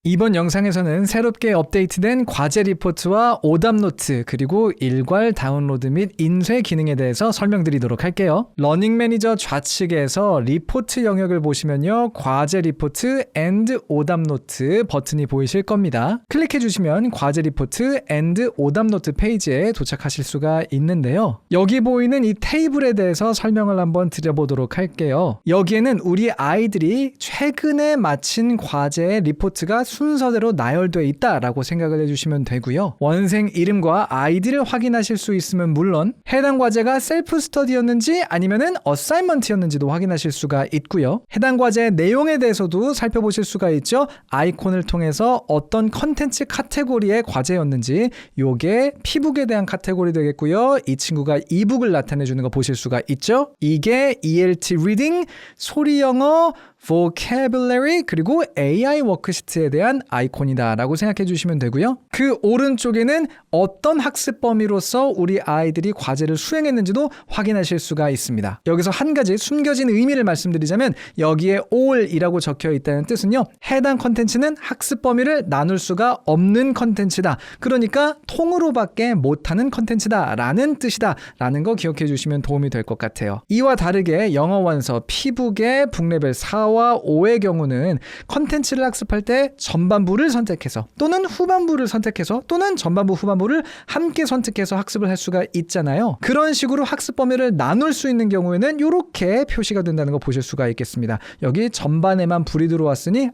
이번 영상에서는 새롭게 업데이트된 과제 리포트와 오답 노트 그리고 일괄 다운로드 및 인쇄 기능에 대해서 설명드리도록 할게요. 러닝 매니저 좌측에서 리포트 영역을 보시면요. 과제 리포트 and 오답 노트 버튼이 보이실 겁니다. 클릭해 주시면 과제 리포트 and 오답 노트 페이지에 도착하실 수가 있는데요. 여기 보이는 이 테이블에 대해서 설명을 한번 드려보도록 할게요. 여기에는 우리 아이들이 최근에 마친 과제의 리포트가 순서대로 나열되어 있다라고 생각을 해주시면 되고요. 원생 이름과 아이디를 확인하실 수 있으면 물론 해당 과제가 셀프 스터디였는지 아니면은 어사이먼트였는지도 확인하실 수가 있고요. 해당 과제의 내용에 대해서도 살펴보실 수가 있죠. 아이콘을 통해서 어떤 컨텐츠 카테고리의 과제였는지, 요게 피북에 대한 카테고리 되겠고요. 이 친구가 이북을 나타내주는 거 보실 수가 있죠. 이게 ELT 리딩, 소리 영어, vocabulary 그리고 AI 워크시트에 대한 아이콘이다 라고 생각해 주시면 되고요. 그 오른쪽에는 어떤 학습 범위로서 우리 아이들이 과제를 수행했는지도 확인하실 수가 있습니다. 여기서 한 가지 숨겨진 의미를 말씀드리자면 여기에 all이라고 적혀 있다는 뜻은요. 해당 컨텐츠는 학습 범위를 나눌 수가 없는 컨텐츠다. 그러니까 통으로밖에 못하는 컨텐츠다 라는 뜻이다 라는 거 기억해 주시면 도움이 될 것 같아요. 이와 다르게 영어 원서 피북의 북레벨 4와 5의 경우는 컨텐츠를 학습할 때 전반부를 선택해서 또는 후반부를 선택해서 또는 전반부 후반부를 함께 선택해서 학습을 할 수가 있잖아요. 그런 식으로 학습 범위를 나눌 수 있는 경우에는 이렇게 표시가 된다는 거 보실 수가 있겠습니다. 여기 전반에만 불이 들어왔으니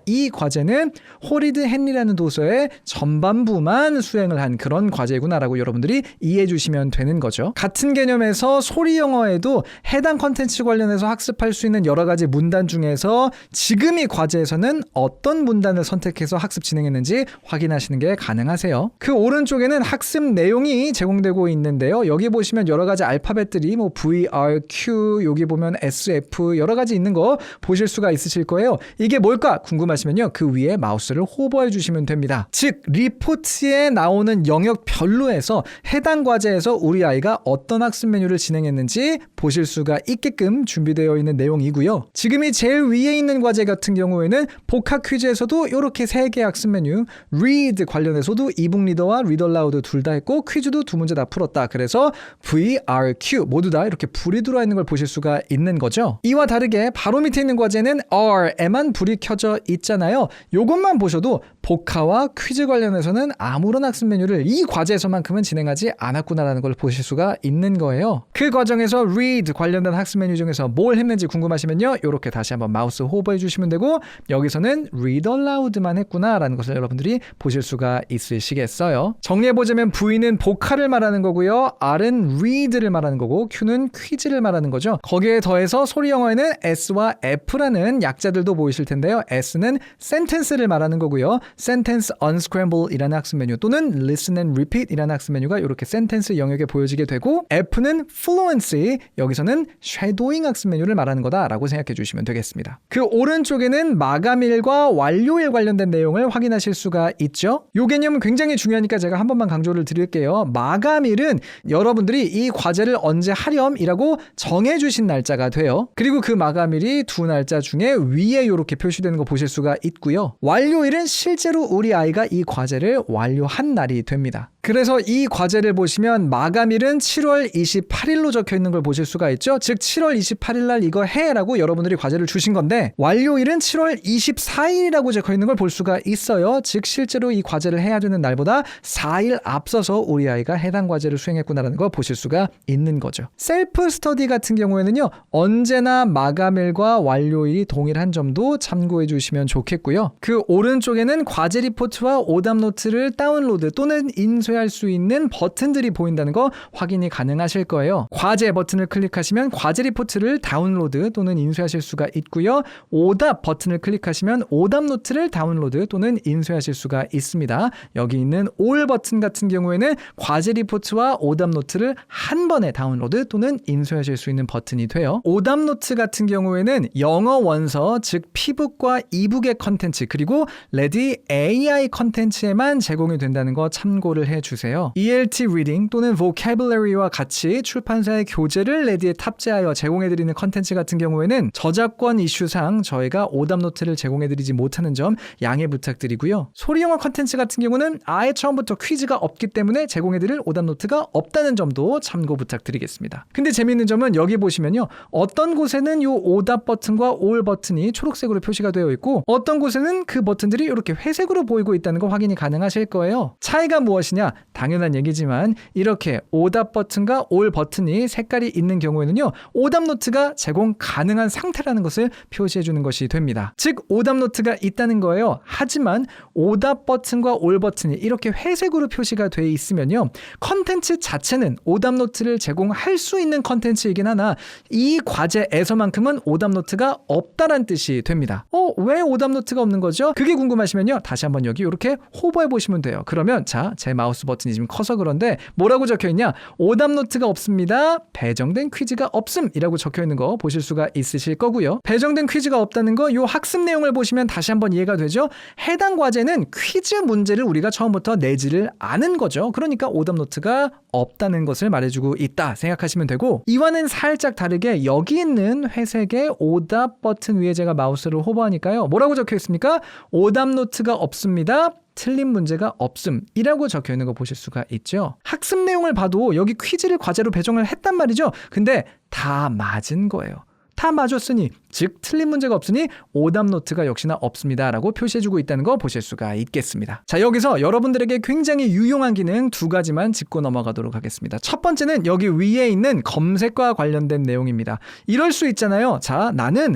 이 과제는 호리드 헨리라는 도서의 전반부만 수행을 한 그런 과제구나 라고 여러분들이 이해해 주시면 되는 거죠. 같은 개념에서 소리 영어에도 해당 컨텐츠 관련해서 학습할 수 있는 여러 가지 문단 중에서 지금 이 과제에서는 어떤 문단을 선택해서 학습 진행했는지 확인하시는 게 가능하세요. 그 오른쪽에는 학습 내용이 제공되고 있는데요. 여기 보시면 여러 가지 알파벳들이 V, R, Q, 여기 보면 S, F 여러 가지 있는 거 보실 수가 있으실 거예요. 이게 뭘까 궁금하시면요. 그 위에 마우스를 호버해 주시면 됩니다. 즉 리포트에 나오는 영역별로 해서 해당 과제에서 우리 아이가 어떤 학습 메뉴를 진행했는지 보실 수가 있게끔 준비되어 있는 내용이고요. 지금 이 제일 위에 있는 과제 같은 경우에는 복합 퀴즈에서도 이렇게 3개의 학습 메뉴 read 관련해서도 이북 리더와 read aloud 둘 다 했고 퀴즈도 2문제 다 풀었다. 그래서 V, R, Q 모두 다 이렇게 불이 들어와 있는 걸 보실 수가 있는 거죠. 이와 다르게 바로 밑에 있는 과제는 R에만 불이 켜져 있잖아요. 이것만 보셔도 복합과 퀴즈 관련해서는 아무런 학습 메뉴를 이 과제에서만큼은 진행하지 않았구나라는 걸 보실 수가 있는 거예요. 그 과정에서 read 관련된 학습 메뉴 중에서 뭘 했는지 궁금하시면요. 이렇게 다시 한번 마우스 호버해 주시면 되고 여기서는 read aloud만 했구나라는 것을 여러분들이 보실 수가 있으시겠어요. 정리해보자면 V는 복합을 말하는 거고요. R은 read를 말하는 거고 Q는 퀴즈를 말하는 거죠. 거기에 더해서 소리 영어에는 S와 F라는 약자들도 보이실 텐데요. S는 sentence를 말하는 거고요. sentence unscramble 이라는 학습 메뉴 또는 listen and repeat 이라는 학습 메뉴가 이렇게 sentence 영역에 보여지게 되고 F는 fluency 여기서는 shadowing 학습 메뉴를 말하는 거다라고 생각해 주시면 되겠습니다. 그 오른쪽에는 마감일과 완료일 관련된 내용을 확인하실 수가 있죠. 이 개념은 굉장히 중요하니까 제가 한 번만 강조를 드릴게요. 마감일은 여러분들이 이 과제를 언제 하렴이라고 정해주신 날짜가 돼요. 그리고 그 마감일이 2날짜 중에 위에 이렇게 표시되는 거 보실 수가 있고요. 완료일은 실제로 우리 아이가 이 과제를 완료한 날이 됩니다. 그래서 이 과제를 보시면 마감일은 7월 28일로 적혀 있는 걸 보실 수가 있죠. 즉 7월 28일 날 이거 해라고 여러분들이 과제를 주신 건데 완료일은 7월 24일이라고 적혀 있는 걸 볼 수가 있어요. 즉 실제로 이 과제를 해야 되는 날보다 4일 앞서서 우리 아이가 해당 과제를 수행했구나라는 거 보실 수가 있는 거죠. 셀프 스터디 같은 경우에는요. 언제나 마감일과 완료일이 동일한 점도 참고해 주시면 좋겠고요. 그 오른쪽에는 과제 리포트와 오답 노트를 다운로드 또는 인쇄할 수 있는 버튼들이 보인다는 거 확인이 가능하실 거예요. 과제 버튼을 클릭하시면 과제 리포트를 다운로드 또는 인쇄하실 수가 있고요. 오답 버튼을 클릭하시면 오답 노트를 다운로드 또는 인쇄하실 수가 있습니다. 여기 있는 all 버튼 같은 경우에는 과제 리포트와 오답 노트를 한 번에 다운로드 또는 인쇄하실 수 있는 버튼이 돼요. 오답 노트 같은 경우에는 영어 원서 즉 피북과 이북의 컨텐츠 그리고 레디 AI 컨텐츠에만 제공이 된다는 거 참고를 해 주세요. ELT 리딩 또는 vocabulary와 같이 출판사의 교재를 레디에 탑재하여 제공해드리는 컨텐츠 같은 경우에는 저작권 이슈상 저희가 오답 노트를 제공해드리지 못하는 점 양해 부탁드리고요. 소리영어 컨텐츠 같은 경우는 아예 처음부터 퀴즈가 없기 때문에 제공해드릴 오답 노트가 없다는 점도 참고 부탁드리겠습니다. 근데 재미있는 점은 여기 보시면요. 어떤 곳에는 이 오답 버튼과 올 버튼이 초록색으로 표시가 되어 있고 어떤 곳에는 그 버튼들이 이렇게 회색으로 보이고 있다는 거 확인이 가능하실 거예요. 차이가 무엇이냐? 당연한 얘기지만 이렇게 오답 버튼과 올 버튼이 색깔이 있는 경우에는요. 오답 노트가 제공 가능한 상태라는 것을 표시해 주는 것이 됩니다. 즉 오답 노트가 있다는 거예요. 하지만 오답 버튼과 올 버튼이 이렇게 회색으로 표시가 돼 있으면요. 컨텐츠 자체는 오답 노트를 제공할 수 있는 컨텐츠이긴 하나 이 과제에서만큼은 오답 노트가 없다란 뜻이 됩니다. 왜 오답 노트가 없는 거죠? 그게 궁금하시면요. 다시 한번 여기 이렇게 호버해 보시면 돼요. 그러면 자, 제 마우스 버튼이 지금 커서 그런데 뭐라고 적혀 있냐? 오답 노트가 없습니다. 배정된 퀴즈가 없음이라고 적혀 있는 거 보실 수가 있으실 거고요. 배정된 퀴즈가 없다는 거 요 학습 내용을 보시면 다시 한번 이해가 되죠? 해당 과제는 퀴즈 문제를 우리가 처음부터 내지를 않은 거죠. 그러니까 오답 노트가 없다는 것을 말해주고 있다 생각하시면 되고 이와는 살짝 다르게 여기 있는 회색의 오답 버튼 위에 제가 마우스를 호버하니까요. 뭐라고 적혀 있습니까? 오답 노트가 없습니다. 틀린 문제가 없음이라고 적혀 있는 거 보실 수가 있죠. 학습 내용을 봐도 여기 퀴즈를 과제로 배정을 했단 말이죠. 근데 다 맞은 거예요. 다 맞았으니 즉 틀린 문제가 없으니 오답 노트가 역시나 없습니다라고 표시해주고 있다는 거 보실 수가 있겠습니다. 자, 여기서 여러분들에게 굉장히 유용한 기능 두 가지만 짚고 넘어가도록 하겠습니다. 첫 번째는 여기 위에 있는 검색과 관련된 내용입니다. 이럴 수 있잖아요. 자, 나는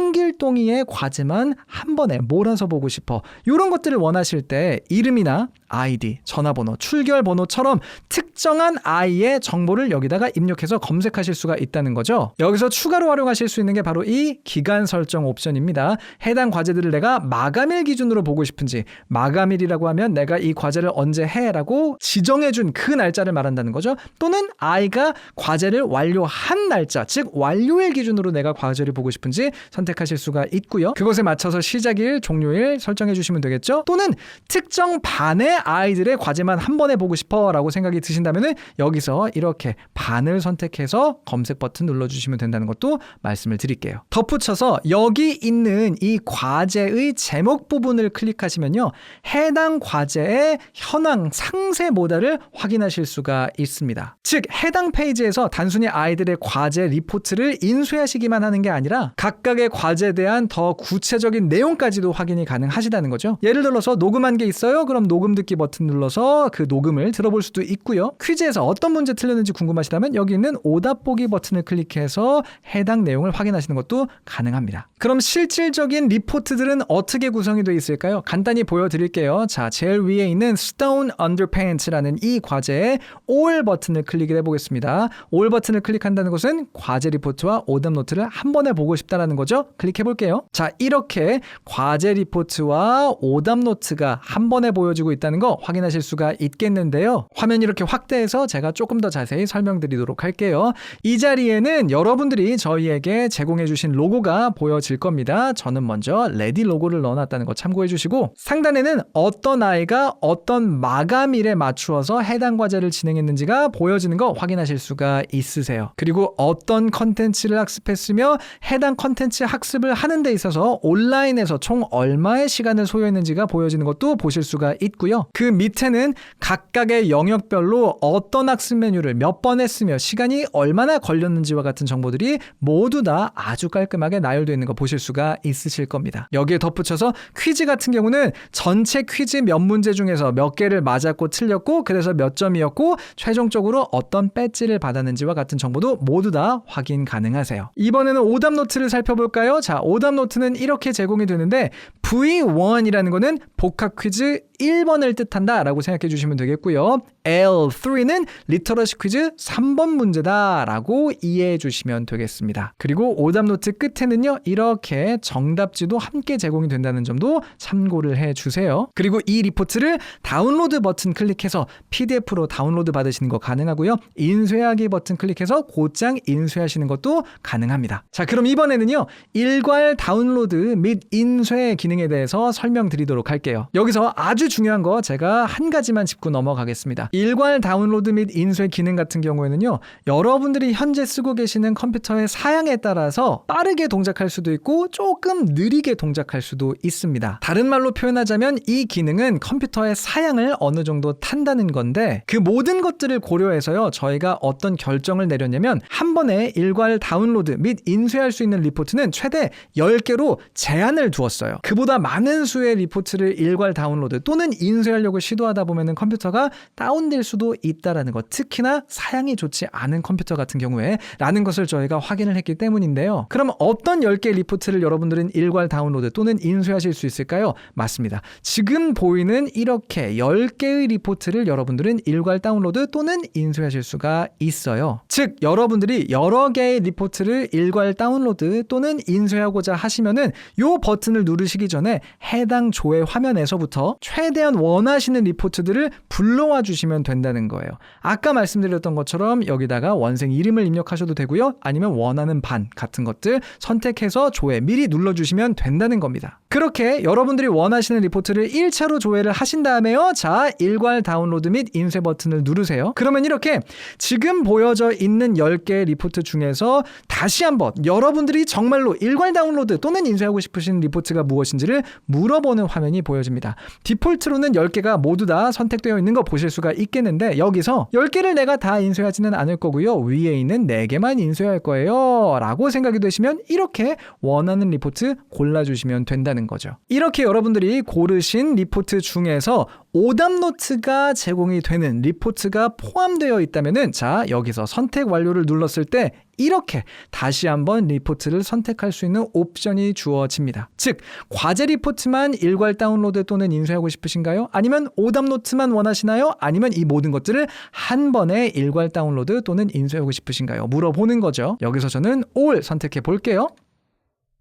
홍길동이의 과제만 한 번에 몰아서 보고 싶어. 이런 것들을 원하실 때 이름이나 아이디, 전화번호, 출결번호처럼 특정한 아이의 정보를 여기다가 입력해서 검색하실 수가 있다는 거죠. 여기서 추가로 활용하실 수 있는 게 바로 이 기간 설정 옵션입니다. 해당 과제들을 내가 마감일 기준으로 보고 싶은지 마감일이라고 하면 내가 이 과제를 언제 해라고 지정해준 그 날짜를 말한다는 거죠. 또는 아이가 과제를 완료한 날짜, 즉 완료일 기준으로 내가 과제를 보고 싶은지 선택하실 수가 있고요. 그것에 맞춰서 시작일, 종료일 설정해 주시면 되겠죠. 또는 특정 반의 아이들의 과제만 한 번에 보고 싶어 라고 생각이 드신다면 여기서 이렇게 반을 선택해서 검색 버튼 눌러주시면 된다는 것도 말씀을 드릴게요. 덧붙여서 여기 있는 이 과제의 제목 부분을 클릭하시면요. 해당 과제의 현황 상세 모달을 확인하실 수가 있습니다. 즉 해당 페이지에서 단순히 아이들의 과제 리포트를 인쇄하시기만 하는 게 아니라 각각의 과제에 대한 더 구체적인 내용까지도 확인이 가능하시다는 거죠. 예를 들어서 녹음한 게 있어요. 그럼 녹음 듣기 버튼 눌러서 그 녹음을 들어볼 수도 있고요. 퀴즈에서 어떤 문제 틀렸는지 궁금하시다면 여기 있는 오답 보기 버튼을 클릭해서 해당 내용을 확인하시는 것도 가능합니다. 그럼 실질적인 리포트들은 어떻게 구성이 되어 있을까요? 간단히 보여드릴게요. 자, 제일 위에 있는 Stone Underpants라는 이 과제에 All 버튼을 클릭을 해보겠습니다. All 버튼을 클릭한다는 것은 과제 리포트와 오답 노트를 한 번에 보고 싶다라는 거죠. 클릭해볼게요. 자, 이렇게 과제 리포트와 오답 노트가 한 번에 보여지고 있다는 거 확인하실 수가 있겠는데요. 화면 이렇게 확대해서 제가 조금 더 자세히 설명드리도록 할게요. 이 자리에는 여러분들이 저희에게 제공해주신 로고가 보여질 겁니다. 저는 먼저 레디 로고를 넣어놨다는 거 참고해주시고 상단에는 어떤 아이가 어떤 마감일에 맞추어서 해당 과제를 진행했는지가 보여지는 거 확인하실 수가 있으세요. 그리고 어떤 컨텐츠를 학습했으며 해당 컨텐츠 학습을 하는 데 있어서 온라인에서 총 얼마의 시간을 소요했는지가 보여지는 것도 보실 수가 있고요. 그 밑에는 각각의 영역별로 어떤 학습 메뉴를 몇 번 했으며 시간이 얼마나 걸렸는지와 같은 정보들이 모두 다 아주 깔끔하게 나열되어 있는 거 보실 수가 있으실 겁니다. 여기에 덧붙여서 퀴즈 같은 경우는 전체 퀴즈 몇 문제 중에서 몇 개를 맞았고 틀렸고 그래서 몇 점이었고 최종적으로 어떤 배지를 받았는지와 같은 정보도 모두 다 확인 가능하세요. 이번에는 오답 노트를 살펴볼까요? 자, 오답 노트는 이렇게 제공이 되는데 V1이라는 거는 복합 퀴즈 1번을 뜻한다 라고 생각해 주시면 되겠고요. L3는 리터러시 퀴즈 3번 문제다 라고 이해해 주시면 되겠습니다. 그리고 오답 노트 끝에는요 이렇게 정답지도 함께 제공이 된다는 점도 참고를 해주세요. 그리고 이 리포트를 다운로드 버튼 클릭해서 PDF로 다운로드 받으시는 거 가능하고요. 인쇄하기 버튼 클릭해서 곧장 인쇄하시는 것도 가능합니다. 자, 그럼 이번에는요 일괄 다운로드 및 인쇄 기능에 대해서 설명드리도록 할게요. 여기서 아주 중요한 거 제가 한 가지만 짚고 넘어가겠습니다. 일괄 다운로드 및 인쇄 기능 같은 경우에는요 여러분들이 현재 쓰고 계시는 컴퓨터의 사양에 따라서 빠르게 동작할 수도 있고 조금 느리게 동작할 수도 있습니다. 다른 말로 표현하자면 이 기능은 컴퓨터의 사양을 어느 정도 탄다는 건데 그 모든 것들을 고려해서요 저희가 어떤 결정을 내렸냐면 한 번에 일괄 다운로드 및 인쇄할 수 있는 리포트는 최대 10개로 제한을 두었어요. 그보다 많은 수의 리포트를 일괄 다운로드 또는 인쇄하려고 시도하다 보면 컴퓨터가 다운될 수도 있다라는 것, 특히나 사양이 좋지 않은 컴퓨터 같은 경우에 라는 것을 저희가 확인을 했기 때문인데요. 그럼 어떤 10개 리포트를 여러분들은 일괄 다운로드 또는 인쇄하실 수 있을까요? 맞습니다. 지금 보이는 이렇게 10개의 리포트를 여러분들은 일괄 다운로드 또는 인쇄하실 수가 있어요. 즉 여러분들이 여러 개의 리포트를 일괄 다운로드 또는 인쇄하고자 하시면은 이 버튼을 누르시기 전에 해당 조회 화면에서부터 최대한 원하시는 리포트들을 불러와 주시면 된다는 거예요. 아까 말씀드렸던 것처럼 여기다가 원생 이름을 입력하셔도 되고요. 아니면 원하는 반 같은 것들 선택해서 조회 미리 눌러주시면 된다는 겁니다. 그렇게 여러분들이 원하시는 리포트를 1차로 조회를 하신 다음에요. 자, 일괄 다운로드 및 인쇄 버튼을 누르세요. 그러면 이렇게 지금 보여져 있는 10개의 리포트 중에서 다시 한번 여러분들이 정말로 일괄 다운로드 또는 인쇄하고 싶으신 리포트가 무엇인지를 물어보는 화면이 보여집니다. 디폴트로는 10개가 모두 다 선택되어 있는 거 보실 수가 있겠는데 여기서 10개를 내가 다 인쇄하지는 않을 거고요. 위에 있는 4개만 인쇄할 거예요 라고 생각이 되시면 이렇게 원하는 리포트 골라주시면 된다는 거죠. 이렇게 여러분들이 고르신 리포트 중에서 오답노트가 제공이 되는 리포트가 포함되어 있다면은 자 여기서 선택 완료를 눌렀을 때 이렇게 다시 한번 리포트를 선택할 수 있는 옵션이 주어집니다. 즉 과제 리포트만 일괄 다운로드 또는 인쇄하고 싶으신가요? 아니면 오답노트만 원하시나요? 아니면 이 모든 것들을 한 번에 일괄 다운로드 또는 인쇄하고 싶으신가요? 물어보는 거죠. 여기서 저는 all 선택해 볼게요.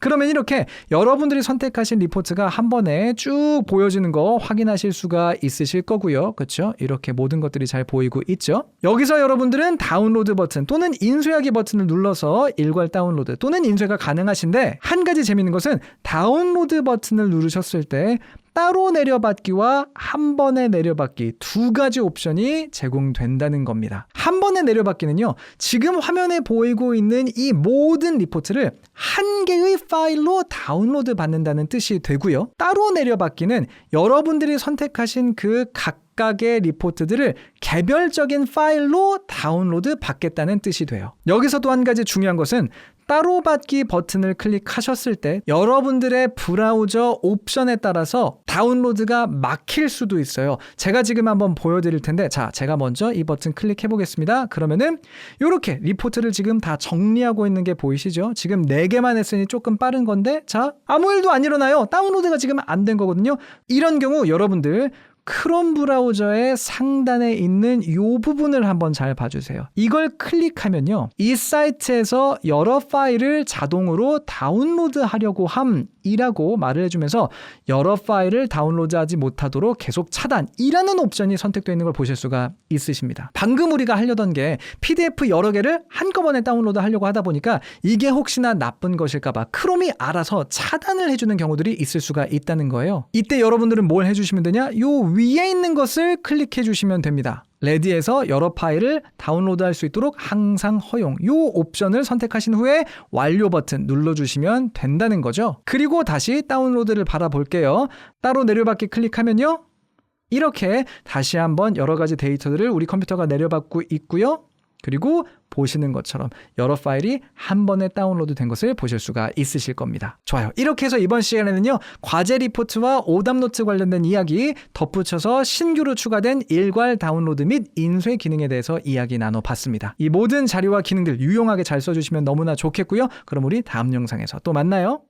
그러면 이렇게 여러분들이 선택하신 리포트가 한 번에 쭉 보여지는 거 확인하실 수가 있으실 거고요. 그렇죠? 이렇게 모든 것들이 잘 보이고 있죠. 여기서 여러분들은 다운로드 버튼 또는 인쇄하기 버튼을 눌러서 일괄 다운로드 또는 인쇄가 가능하신데 한 가지 재밌는 것은 다운로드 버튼을 누르셨을 때 따로 내려받기와 한 번에 내려받기 두 가지 옵션이 제공된다는 겁니다. 한 번에 내려받기는요. 지금 화면에 보이고 있는 이 모든 리포트를 한 개의 파일로 다운로드 받는다는 뜻이 되고요. 따로 내려받기는 여러분들이 선택하신 그 각각의 리포트들을 개별적인 파일로 다운로드 받겠다는 뜻이 돼요. 여기서 또 한 가지 중요한 것은 따로 받기 버튼을 클릭하셨을 때 여러분들의 브라우저 옵션에 따라서 다운로드가 막힐 수도 있어요. 제가 지금 한번 보여드릴 텐데 자, 제가 먼저 이 버튼 클릭해 보겠습니다. 그러면은 이렇게 리포트를 지금 다 정리하고 있는 게 보이시죠? 지금 4개만 했으니 조금 빠른 건데 자, 아무 일도 안 일어나요. 다운로드가 지금 안 된 거거든요. 이런 경우 여러분들 크롬 브라우저의 상단에 있는 이 부분을 한번 잘 봐주세요. 이걸 클릭하면요. 이 사이트에서 여러 파일을 자동으로 다운로드하려고 함이라고 말을 해주면서 여러 파일을 다운로드하지 못하도록 계속 차단이라는 옵션이 선택되어 있는 걸 보실 수가 있으십니다. 방금 우리가 하려던 게 PDF 여러 개를 한꺼번에 다운로드 하려고 하다 보니까 이게 혹시나 나쁜 것일까봐 크롬이 알아서 차단을 해주는 경우들이 있을 수가 있다는 거예요. 이때 여러분들은 뭘 해주시면 되냐? 요 위에 있는 것을 클릭해 주시면 됩니다. 레디에서 여러 파일을 다운로드할 수 있도록 항상 허용 이 옵션을 선택하신 후에 완료 버튼 눌러주시면 된다는 거죠. 그리고 다시 다운로드를 바라볼게요. 따로 내려받기 클릭하면요. 이렇게 다시 한번 여러 가지 데이터들을 우리 컴퓨터가 내려받고 있고요. 그리고 보시는 것처럼 여러 파일이 한 번에 다운로드 된 것을 보실 수가 있으실 겁니다. 좋아요. 이렇게 해서 이번 시간에는요. 과제 리포트와 오답노트 관련된 이야기 덧붙여서 신규로 추가된 일괄 다운로드 및 인쇄 기능에 대해서 이야기 나눠봤습니다. 이 모든 자료와 기능들 유용하게 잘 써주시면 너무나 좋겠고요. 그럼 우리 다음 영상에서 또 만나요.